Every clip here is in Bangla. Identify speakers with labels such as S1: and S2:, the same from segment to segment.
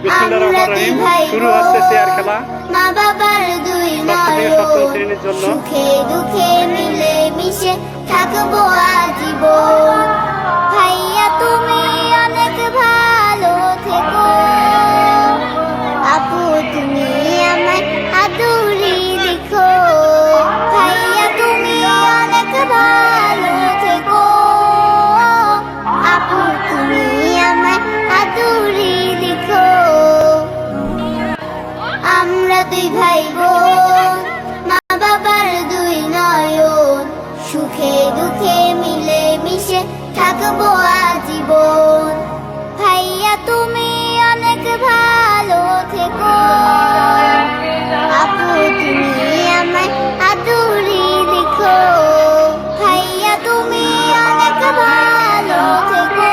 S1: বিসমিল্লাহির রহমানির রহিম। শুরু হচ্ছে চেয়ার খেলা।
S2: মা বাবার দুই
S1: সপ্তম শ্রেণীর জন্য
S2: সুখে দুঃখে মিলে মিশে থাকবো আজীবন। ভাইয়া তুমি অনেক ভালো থেকো, আপু তুমি আমায় আদুরি লিখো। ভাইয়া তুমি অনেক ভালো থেকো, আপু তুমি আমায় আদুরি লিখো। আমরা দুই ভাই বোন, মা বাবার দুই নয়ন, সুখে দুঃখে মিলে মিশে থাকবো আজীবন। ভাইয়া তুমি অনেক ভালো থেকো, আপু তুমি আমায় আদুরি লিখো। ভাইয়া তুমি অনেক ভালো থেকো,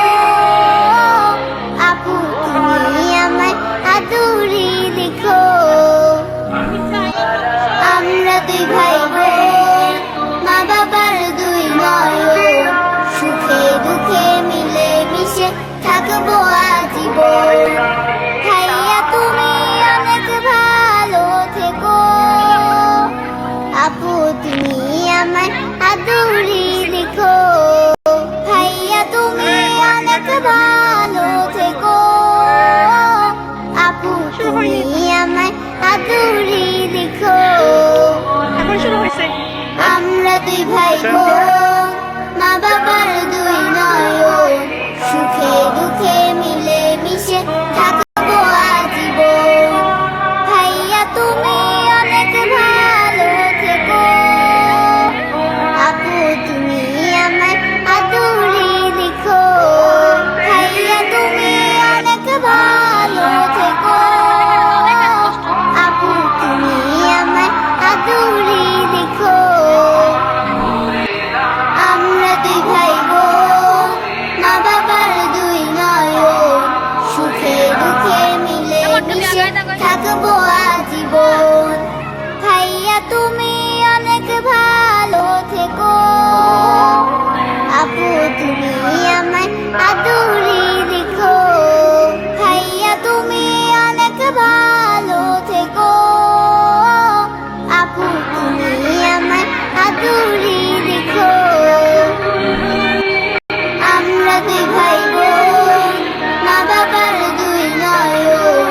S2: আপু তুমি আমায় আদুরি লিখো। আমরা দুই ভাই বোন, মা বাবার দুই নয়ন, সুখে দুঃখে মিলে মিশে থাকবো আজীবন। ভাইয়া তুমি অনেক ভালো থেকো, আপু তুমি আমায় আদুরি লিখো। ভাইয়া তুমি অনেক ভালো থেকো, আপু তুমি আমায় আদুরি লিখো। আমরা দুই ভাই বোন, মা বাবার দুই নয়ন, সুখে দুঃখে মিলে মিশে থাকবো আজীবন। ভাইয়া তুমি অনেক ভালো থেকো, আপু তুমি আমায় আদুরি লিখো। ভাইয়া তুমি অনেক ভালো থেকো, আপু তুমি আমায় আদুরি লিখো। আমরা দুই ভাই বোন, মা বাবার দুই নয়ন, সুখে দুঃখে মিলে মিশে থাকবো আজীবন। ভাইয়া তুমি অনেক ভালো থেকো, আপু তুমি আমায় আদুরি লিখো। ভাইয়া তুমি অনেক ভালো থেকো, আপু তুমি আমায় আদুরি লিখো। আমরা দুই ভাই বোন, মা বাবার দুই নয়ন,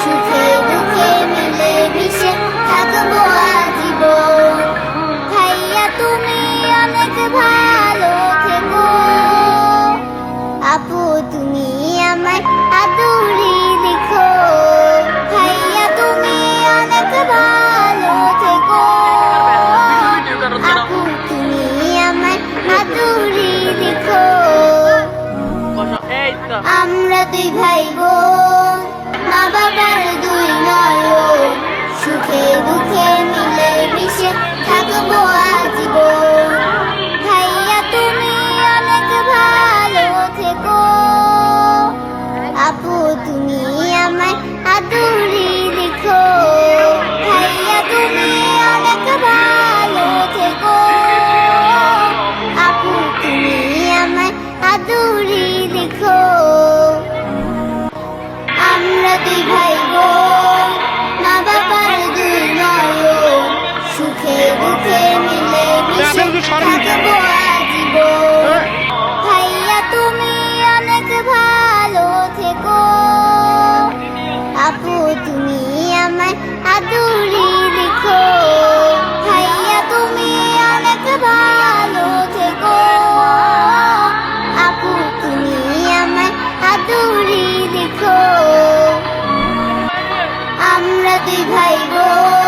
S2: সুখে দুঃখে মিলে মিশে থাকবো আজীবন। ভাইয়া তুমি অনেক ভালো থেকো, আপু তুমি আমায় আদুরি লিখো। ভাইয়া তুমি অনেক ভালো থেকো, আপু তুমি আমায় আদুরি লিখো। আমরা দুই ভাই বোন, মা বাবার দুই নয়ন, সুখে দুঃখে মিলে মিশে থাকবো আজীবন। ভাইয়া তুমি অনেক ভালো থেকো, আপু তুমি আমায় আদুরি লিখো। ভাইয়া তুমি অনেক ভালো থেকো, আপু তুমি আমায় আদুরি লিখো। আমরা দুই ভাই বোন, মা বাবার দুই নয়ন, সুখে দুঃখে মিলে মিশে থাকবো আজীবন। ভাইয়া তুমি অনেক ভালো থেকো, আপু তুমি আমায় আদুরি লিখো। ভাইয়া তুমি অনেক ভালো থেকো, আপু তুমি আমায় আদুরি লিখো। আমরা দুই ভাই বোন,